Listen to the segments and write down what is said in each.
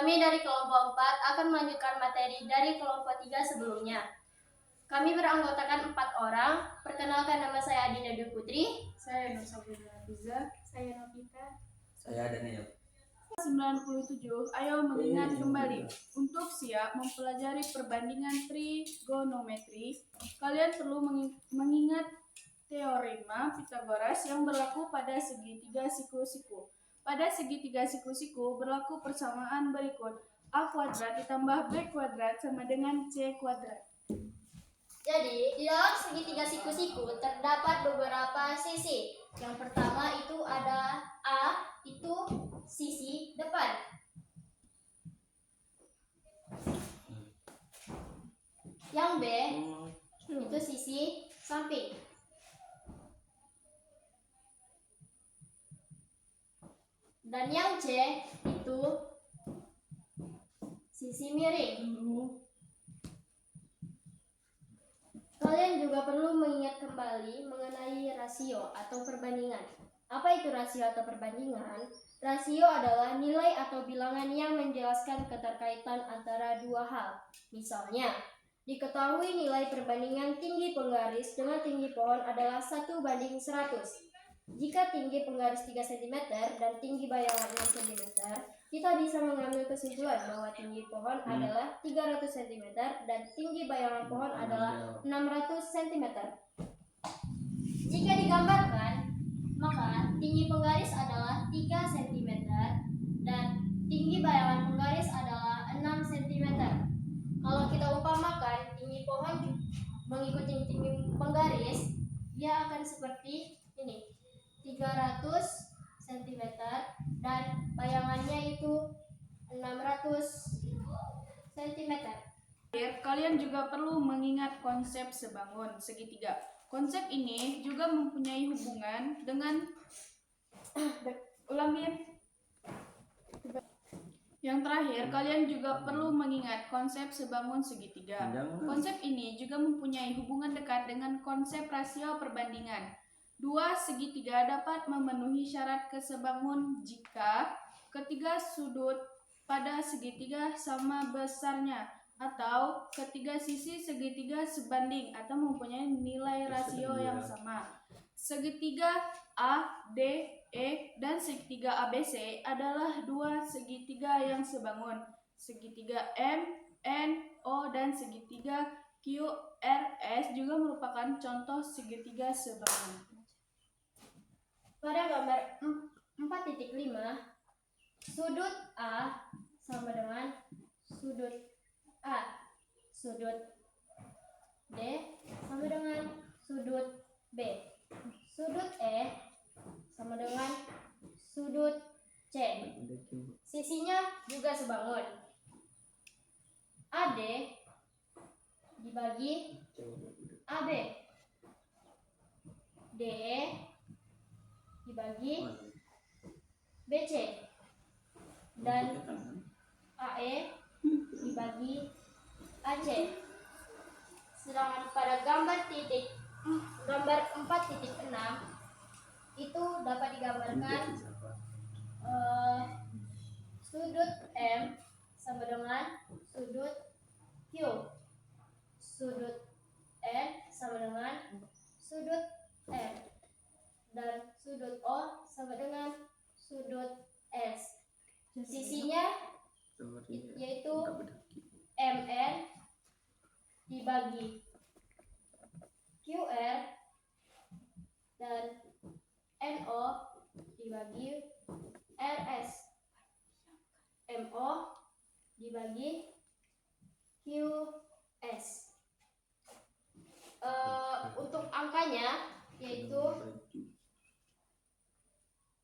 Kami dari kelompok 4 akan melanjutkan materi dari kelompok 3 sebelumnya. Kami beranggotakan 4 orang. Perkenalkan, nama saya Adinda Dwi Putri. Saya Nur Sabrina Biza. Saya Novita. Saya Daniel. 97. Ayo mengingat kembali. Untuk siap mempelajari perbandingan trigonometri, kalian perlu mengingat teorema Pythagoras yang berlaku pada segitiga siku-siku. Pada segitiga siku-siku berlaku persamaan berikut: A kuadrat ditambah B kuadrat sama dengan C kuadrat. Jadi, di dalam segitiga siku-siku terdapat beberapa sisi. Yang pertama itu ada A, itu sisi depan. Yang B, itu sisi samping. Dan yang C, itu sisi miring. Kalian juga perlu mengingat kembali mengenai rasio atau perbandingan. Apa itu rasio atau perbandingan? Rasio adalah nilai atau bilangan yang menjelaskan keterkaitan antara dua hal. Misalnya, diketahui nilai perbandingan tinggi penggaris dengan tinggi pohon adalah 1:100. Jika tinggi penggaris 3 cm dan tinggi bayangan 6 cm, kita bisa mengambil kesimpulan bahwa tinggi pohon adalah 300 cm dan tinggi bayangan pohon adalah 600 cm. Jika digambarkan, maka tinggi penggaris adalah 3 cm dan tinggi bayangan penggaris adalah 6 cm. Kalau kita umpamakan tinggi pohon mengikuti tinggi penggaris, dia akan seperti ini, 300 cm dan bayangannya itu 600 cm. Kalian juga perlu mengingat konsep sebangun segitiga. Konsep ini juga mempunyai hubungan dengan Yang terakhir, kalian juga perlu mengingat konsep sebangun segitiga. Konsep ini juga mempunyai hubungan dekat dengan konsep rasio perbandingan. Dua segitiga dapat memenuhi syarat kesebangun jika ketiga sudut pada segitiga sama besarnya, atau ketiga sisi segitiga sebanding atau mempunyai nilai rasio yang sama. Segitiga A, D, E, dan segitiga ABC adalah dua segitiga yang sebangun. Segitiga M, N, O, dan segitiga Q, R, S juga merupakan contoh segitiga sebangun. Pada gambar 4.5, sudut A sama dengan sudut A. Sudut D sama dengan sudut B. Sudut E sama dengan sudut C. Sisinya juga sebangun. AD dibagi AB. DE dibagi BC. Dan AE dibagi AC. Sedangkan pada gambar 4.6 itu dapat digambarkan sudut M sama dengan sudut Q, sudut N sama dengan sudut R, dan sudut O sama dengan sudut S. Sisinya yaitu MN dibagi QR dan NO dibagi RS, MO dibagi QS. Untuk angkanya yaitu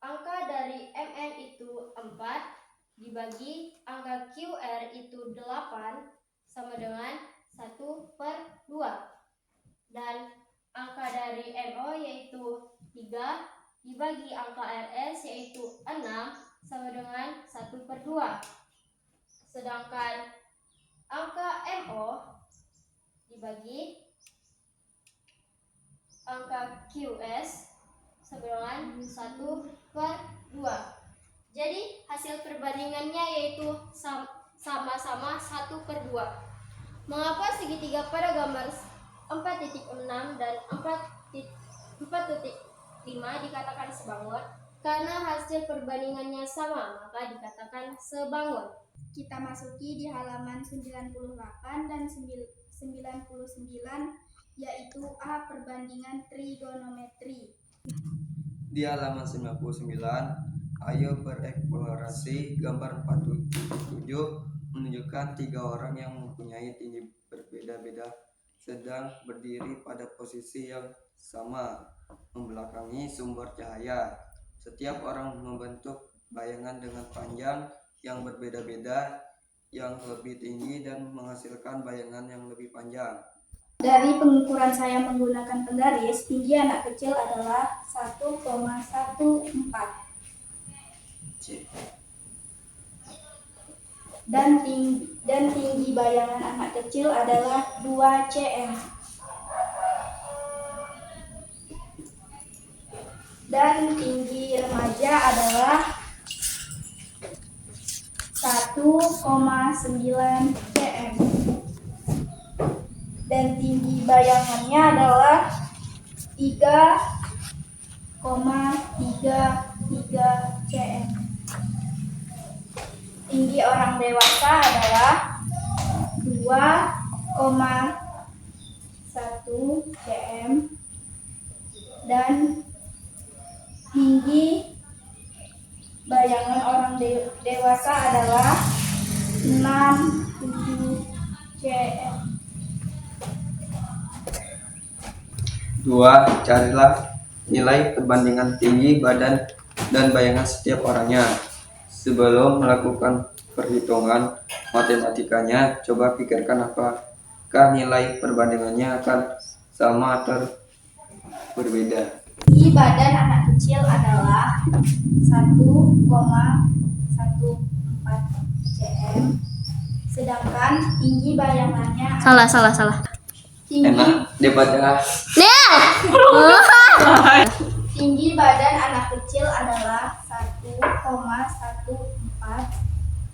angka dari MN itu 4 dibagi angka QR itu 8 sama dengan 1/2. Dan angka dari NO yaitu 3 dibagi angka RS yaitu 6 sama dengan 1/2. Sedangkan angka MO dibagi angka QS sama dengan 1/2. Jadi hasil perbandingannya yaitu sama-sama 1/2. Mengapa segitiga pada gambar 4.6 dan 4.5 dikatakan sebangun? Karena hasil perbandingannya sama, maka dikatakan sebangun. Kita masuki di halaman 98 dan 99, yaitu A. Perbandingan trigonometri. Di halaman 99, ayo bereksplorasi. Gambar 4.7 menunjukkan 3 orang yang mempunyai tinggi berbeda-beda sedang berdiri pada posisi yang sama, membelakangi sumber cahaya. Setiap orang membentuk bayangan dengan panjang yang berbeda-beda, yang lebih tinggi dan menghasilkan bayangan yang lebih panjang. Dari pengukuran saya menggunakan penggaris, tinggi anak kecil adalah 1,14 dan tinggi bayangan anak kecil adalah 2 cm. Dan tinggi remaja adalah 1,9 cm. Dan tinggi bayangannya adalah 3,33 cm. Tinggi orang dewasa adalah 2,1 cm. Dan tinggi bayangan orang dewasa adalah 67 cm. 2. Carilah nilai perbandingan tinggi badan dan bayangan setiap orangnya. Sebelum melakukan perhitungan matematikanya, coba pikirkan apakah nilai perbandingannya akan sama atau berbeda. Tinggi badan anak kecil adalah 1,14 cm, sedangkan tinggi bayangannya Salah. Enak dibaca. tinggi badan anak kecil adalah 1,14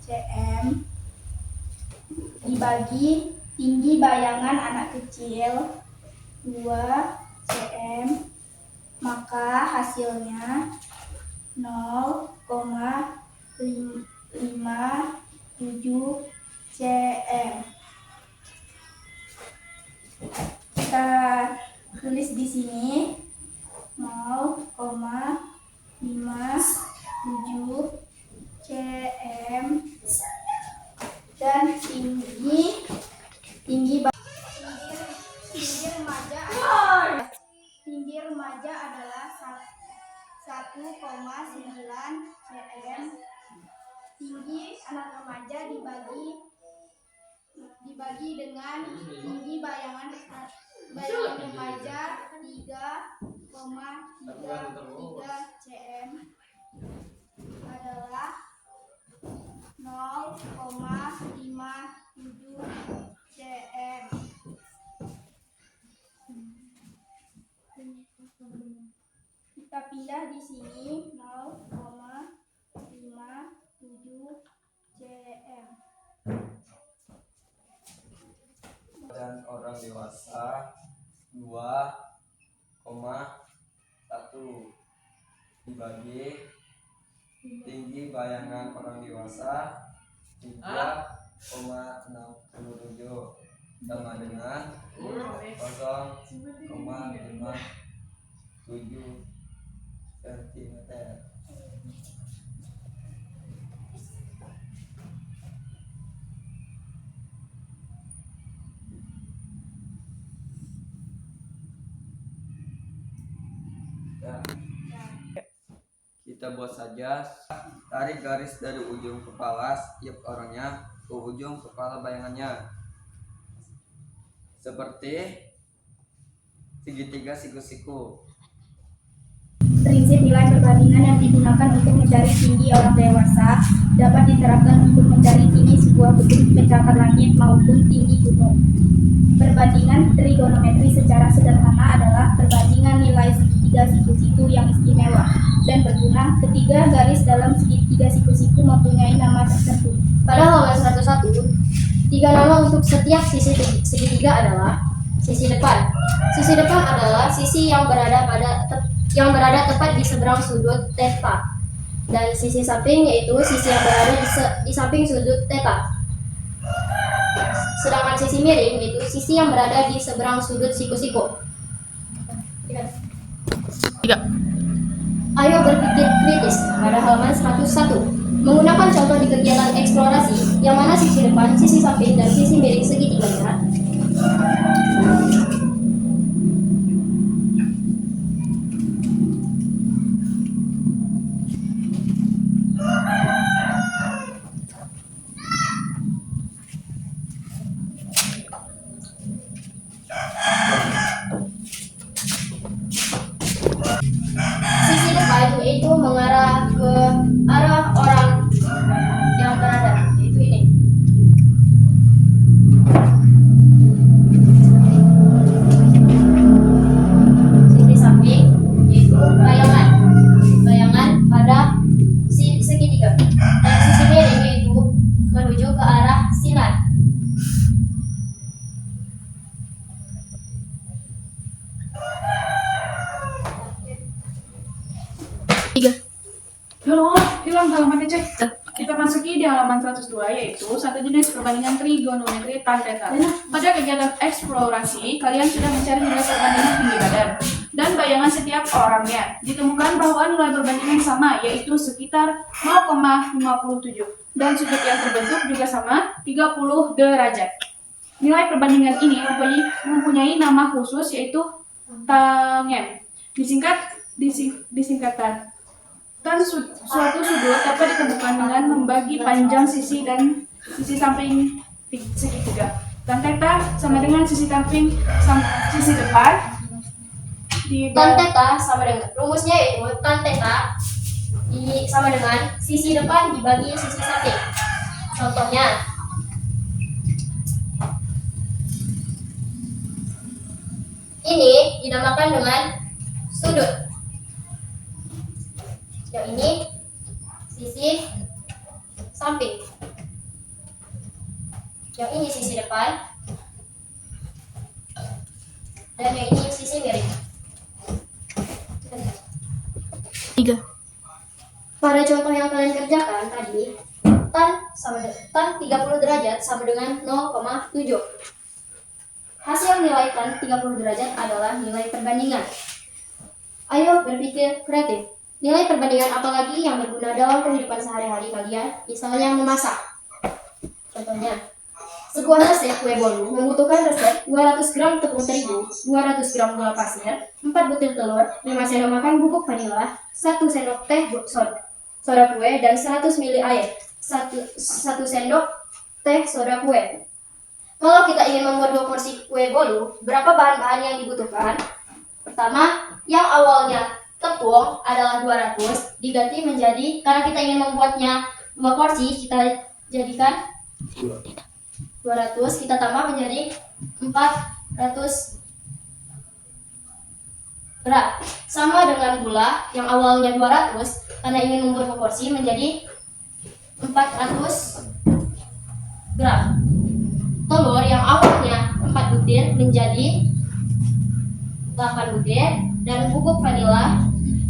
cm dibagi tinggi bayangan anak kecil 2 cm, maka hasilnya 0,57 cm. Kita tulis di sini 0,57 cm. Dan tinggi remaja adalah 1,9 cm. Tinggi anak remaja dibagi dengan tinggi bayangan remaja 3,33 cm adalah 0,57 cm. Kita pindah di sini 0,57 cm. Dan orang dewasa 2,1 dibagi tinggi bayangan orang dewasa 3,67 sama dengan 0,57 cm. Kita buat saja. Tarik garis dari ujung kepala setiap orangnya ke ujung kepala bayangannya, seperti segitiga siku-siku. Prinsip nilai perbandingan yang digunakan untuk mencari tinggi orang dewasa dapat diterapkan untuk mencari tinggi sebuah gedung pencakar langit maupun tinggi gunung. Perbandingan trigonometri secara sederhana adalah perbandingan nilai segitiga siku-siku yang istimewa dan berguna. Ketiga garis dalam segitiga Tiga nama untuk setiap sisi segitiga adalah sisi depan. Sisi depan adalah sisi yang berada tepat di seberang sudut theta, dan sisi samping yaitu sisi yang berada di samping sudut theta. Sedangkan sisi miring yaitu sisi yang berada di seberang sudut siku-siku. Ayo berpikir kritis pada halaman 101. Menggunakan contoh di kegiatan eksplorasi, yang mana sisi depan, sisi samping, dan sisi miring segitiganya. Sisi depan itu mengarah ke arah orang yang berada, yaitu ini. Sisi samping yaitu bayangan pada segitiga, dan sisi miring yaitu menuju ke arah sinar. Hilang halamannya, cek. Kita masuki di halaman 102, yaitu satu jenis perbandingan trigonometri tan theta. Pada kegiatan eksplorasi, kalian sudah mencari nilai perbandingan tinggi badan dan bayangan setiap orangnya. Ditemukan bahwa nilai perbandingan sama, yaitu sekitar 0,57, dan sudut yang terbentuk juga sama, 30 derajat. Nilai perbandingan ini mempunyai nama khusus, yaitu tangen. Disingkatan. Dan suatu sudut dapat ditemukan dengan membagi panjang sisi dan sisi samping segitiga. Tan theta sama dengan sisi samping sisi depan. Tan theta sama dengan rumusnya yaitu tan theta sama dengan sisi depan dibagi sisi samping. Contohnya, ini dinamakan dengan sudut. Yang ini sisi samping. Yang ini sisi depan. Dan yang ini sisi miring. Pada contoh yang kalian kerjakan tadi, tan 30 derajat sama dengan 0,7. Hasil nilai tan 30 derajat adalah nilai perbandingan. Ayo berpikir kreatif. Nilai perbandingan apalagi yang berguna dalam kehidupan sehari-hari kalian, misalnya memasak. Contohnya, sebuah resep kue bolu membutuhkan resep 200 gram tepung terigu, 200 gram gula pasir, 4 butir telur, 5 sendok makan bubuk vanila, 1 sendok teh soda kue, dan 100 ml air, 1 sendok teh soda kue. Kalau kita ingin membuat 2 porsi kue bolu, berapa bahan-bahan yang dibutuhkan? Pertama, yang awalnya tepung adalah 200 diganti menjadi, karena kita ingin membuatnya 2 porsi, kita jadikan 200, kita tambah menjadi 400 gram. Sama dengan gula yang awalnya 200, karena ingin membuat 2 porsi menjadi 400 gram. Telur yang awalnya 4 butir menjadi 8 butir, dan bubuk vanila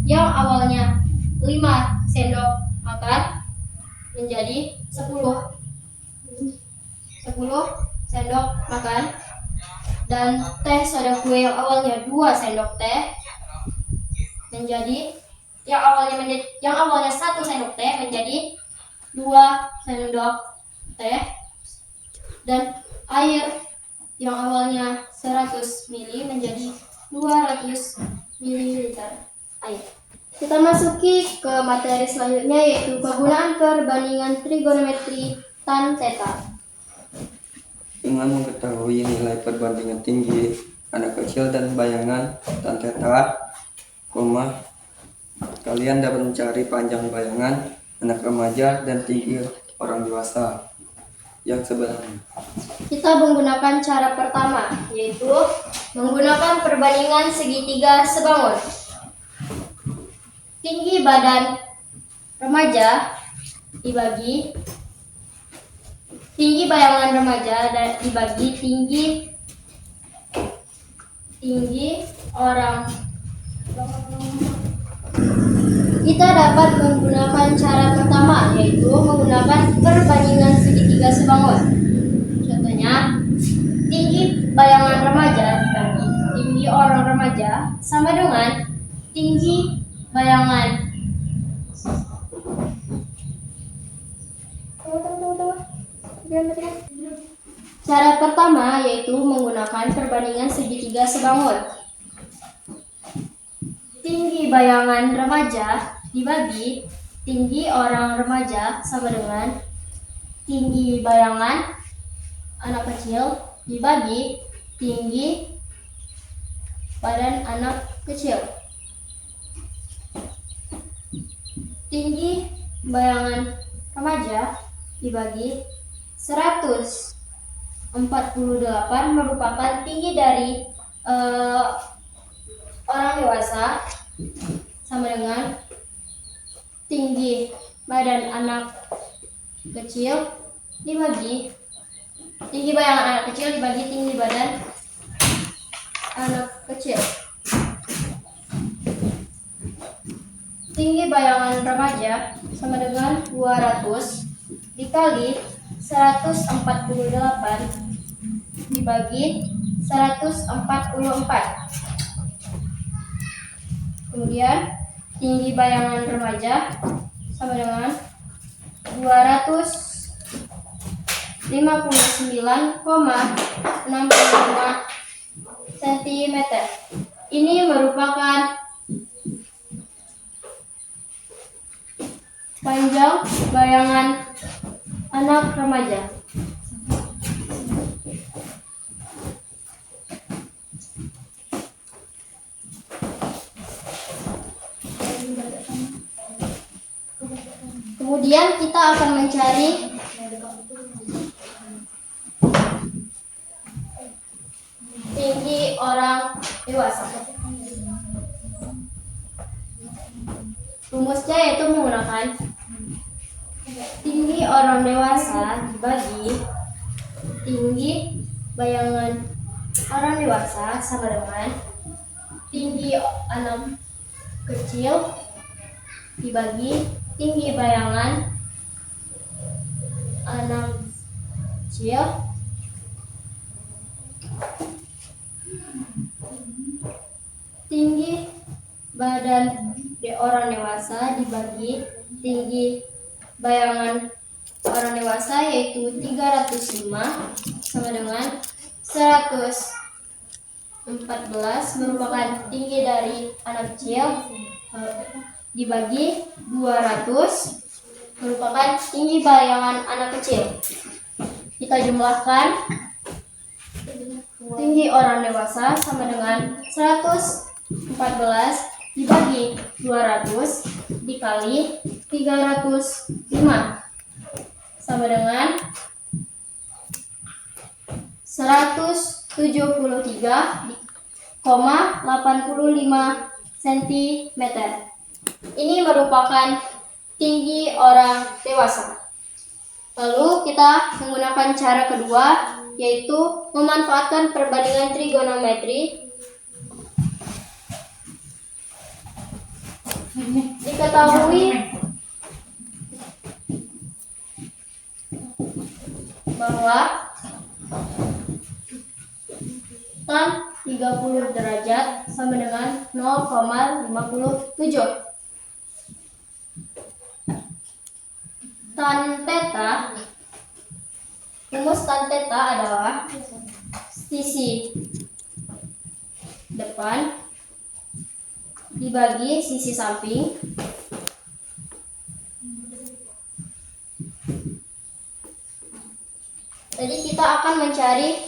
yang awalnya 5 sendok makan menjadi 10 sendok makan, dan teh soda kue yang awalnya 2 sendok teh menjadi yang awalnya 1 sendok teh menjadi 2 sendok teh, dan air yang awalnya 100 ml menjadi 200 ml air. Kita masuki ke materi selanjutnya, yaitu penggunaan perbandingan trigonometri tan theta. Dengan mengetahui nilai perbandingan tinggi anak kecil dan bayangan tan theta, kalian dapat mencari panjang bayangan anak remaja dan tinggi orang dewasa yang sebenarnya. Kita menggunakan cara pertama, yaitu menggunakan perbandingan segitiga sebangun. Tinggi badan remaja dibagi Tinggi bayangan remaja dibagi tinggi orang. Kita dapat menggunakan cara pertama, yaitu menggunakan perbandingan segitiga sebangun. Contohnya, tinggi bayangan remaja dibagi tinggi orang remaja sama dengan tinggi bayangan. Cara pertama yaitu menggunakan perbandingan segitiga sebangun. Tinggi bayangan remaja dibagi tinggi orang remaja sama dengan tinggi bayangan anak kecil dibagi tinggi badan anak kecil. Tinggi bayangan remaja dibagi 148 merupakan tinggi dari orang dewasa sama dengan tinggi badan anak kecil dibagi tinggi bayangan anak kecil dibagi tinggi badan anak kecil. Tinggi bayangan remaja sama dengan 200 dikali 148 dibagi 144. Kemudian tinggi bayangan remaja sama dengan 259,65 cm. Ini merupakan panjang bayangan anak remaja. Kemudian kita akan mencari tinggi orang dewasa. Rumusnya yaitu menggunakan tinggi orang dewasa dibagi tinggi bayangan orang dewasa sama dengan tinggi anak kecil dibagi tinggi bayangan anak kecil tinggi badan orang dewasa dibagi tinggi bayangan orang dewasa yaitu 305 sama dengan 114 merupakan tinggi dari anak kecil dibagi 200 merupakan tinggi bayangan anak kecil. Kita jumlahkan tinggi orang dewasa sama dengan 114 dibagi 200 dikali 305 sama dengan 173,85 cm. Ini merupakan tinggi orang dewasa. Lalu kita menggunakan cara kedua, yaitu memanfaatkan perbandingan trigonometri. Diketahui bahwa tan 30 derajat sama dengan 0,57. Tan theta, rumus tan theta adalah sisi depan dibagi sisi samping jadi kita akan mencari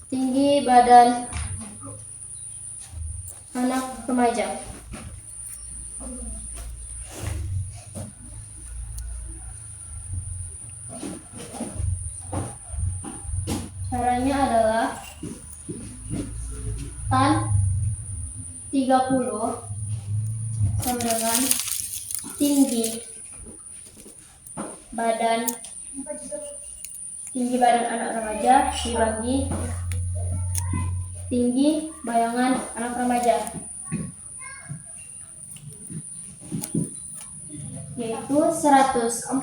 tinggi badan anak remaja. Caranya adalah tan 30 sama dengan tinggi badan anak remaja dibagi tinggi bayangan anak remaja, yaitu 148.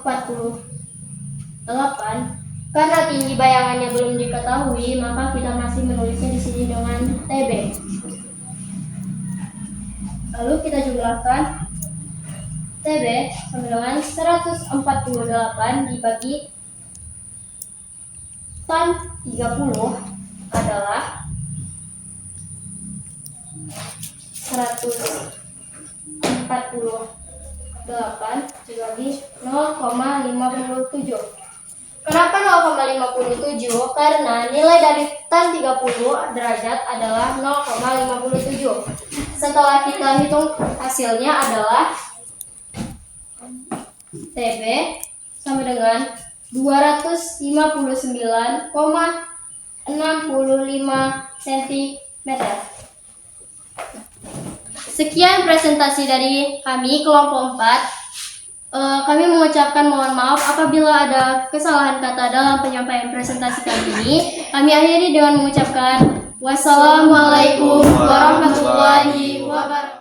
Karena tinggi bayangannya belum diketahui, maka kita masih menulisnya di sini dengan TB. Lalu kita jumlahkan TB sama dengan 148 dibagi tan 30 adalah 148 dibagi 0,57. Kenapa 0,57? Karena nilai dari tan 30 derajat adalah 0,57. Setelah kita hitung hasilnya adalah TB sama dengan 259,65 cm. Sekian presentasi dari kami kelompok 4. Kami mengucapkan mohon maaf apabila ada kesalahan kata dalam penyampaian presentasi kami ini. Kami akhiri dengan mengucapkan wassalamualaikum warahmatullahi wabarakatuh.